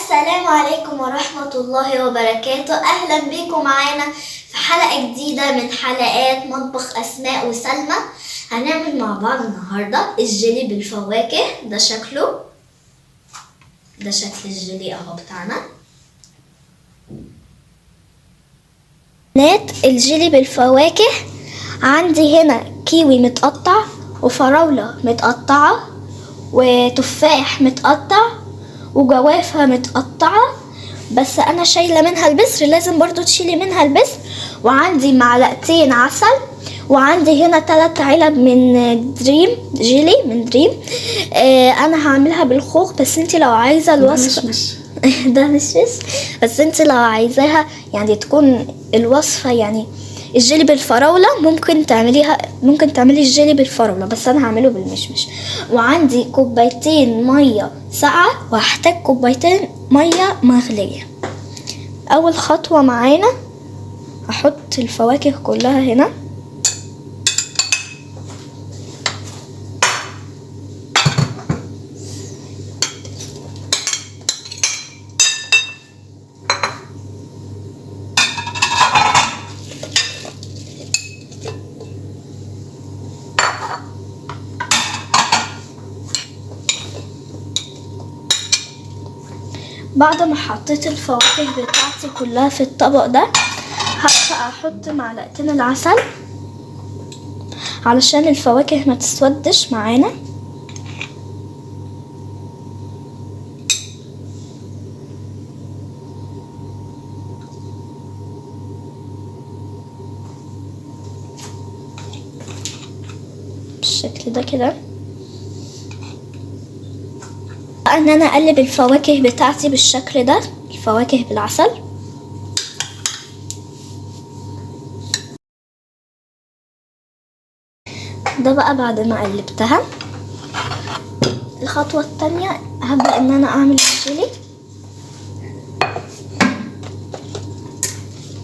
السلام عليكم ورحمة الله وبركاته. أهلا بيكم معانا في حلقة جديدة من حلقات مطبخ أسماء وسلمى. هنعمل مع بعض النهاردة الجيلي بالفواكه. ده شكله، ده شكل الجيلي اهو بتاعنا. الجيلي بالفواكه عندي هنا كيوي متقطع وفراولة متقطعة وتفاح متقطع وجوافة متقطعة، بس انا شايله منها البذر، لازم برضو تشيلي منها البذر. وعندي معلقتين عسل، وعندي هنا 3 علب من دريم جيلي من دريم. انا هعملها بالخوخ، بس انت لو عايزه الوصفه ده مش بس انت لو عايزاها يعني تكون الوصفه يعني الجيلي بالفراوله، ممكن تعملي الجيلي بالفراوله، بس انا هعمله بالمشمش. وعندي كوبايتين ميه ساقعه، وهحتاج كوبايتين ميه مغليه. اول خطوه معانا هحط الفواكه كلها هنا. بعد ما حطيت الفواكه بتاعتي كلها في الطبق ده، هبدأ احط معلقتين العسل علشان الفواكه ما تسودش معانا. بالشكل ده كده. ان انا اقلب الفواكه بتاعتي بالشكل ده، الفواكه بالعسل. ده بقى بعد ما قلبتها. الخطوة التانية هبدأ ان انا اعمل الجيلي.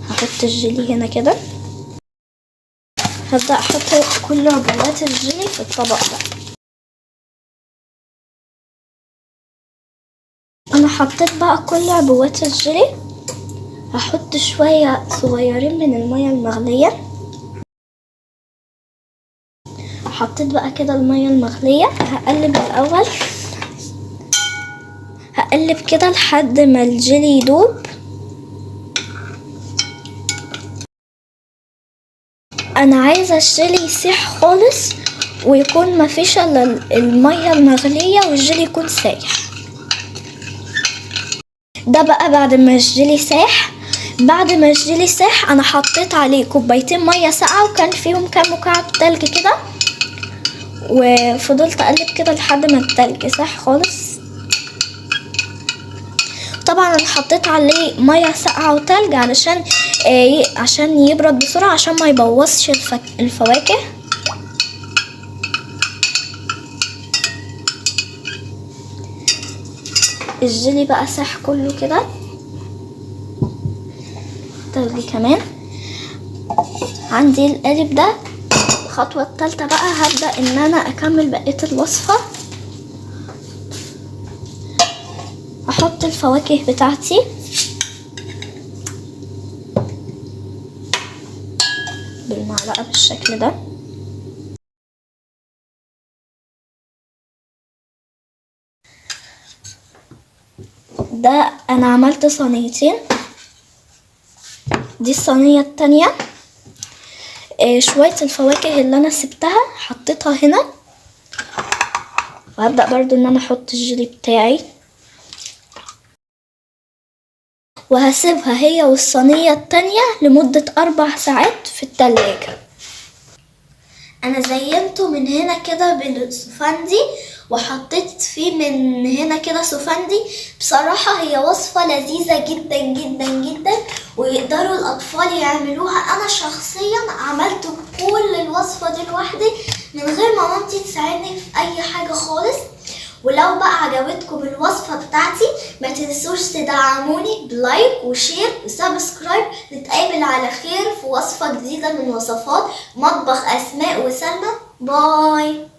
هحط الجيلي هنا كده. هبدأ احط كل عبوات الجيلي في الطبق ده. انا حطيت بقى كل عبوات الجيلي. هحط شوية صغيرين من المية المغلية. حطيت بقى كده المية المغلية. هقلب الاول، هقلب كده لحد ما الجيلي يدوب. انا عايزة الجيلي يسيح خالص ويكون مفيش الا المية المغلية والجيلي يكون سايح. ده بقى بعد ما الجيلي ساح. بعد ما الجيلي ساح انا حطيت عليه كوبايتين ميه ساقعه، وكان فيهم كام مكعب تلج كده، وفضلت اقلب كده لحد ما التلج ساح خالص. طبعا انا حطيت عليه ميه ساقعه وتلج عشان يبرد بسرعه، عشان ما يبوظش الفواكه. الجيلي بقى ساح كله كده، تلج كمان. عندي القالب ده. الخطوة التالتة بقى هبدأ ان انا اكمل بقية الوصفة. احط الفواكه بتاعتي بالمعلقة بالشكل ده. ده انا عملت صينيتين. دي الصينية التانية. شوية الفواكه اللي انا سبتها حطيتها هنا، وهبدأ برضو ان انا احط الجيلي بتاعي، وهسيبها هي والصينية التانية لمدة 4 ساعات في التلاجة. انا زينته من هنا كده بالسفندي، وحطيت فيه من هنا كده سفندي. بصراحة هي وصفة لذيذة جدا جدا جدا، ويقدروا الأطفال يعملوها. أنا شخصيا عملت كل الوصفة دي لوحدي من غير ما مامتي تساعدني في أي حاجة خالص. ولو بقى عجبتكم الوصفة بتاعتي ما تنسوش تدعموني بلايك وشير وسبسكرايب. نتقابل على خير في وصفة جديدة من وصفات مطبخ أسماء وسلمى. باي.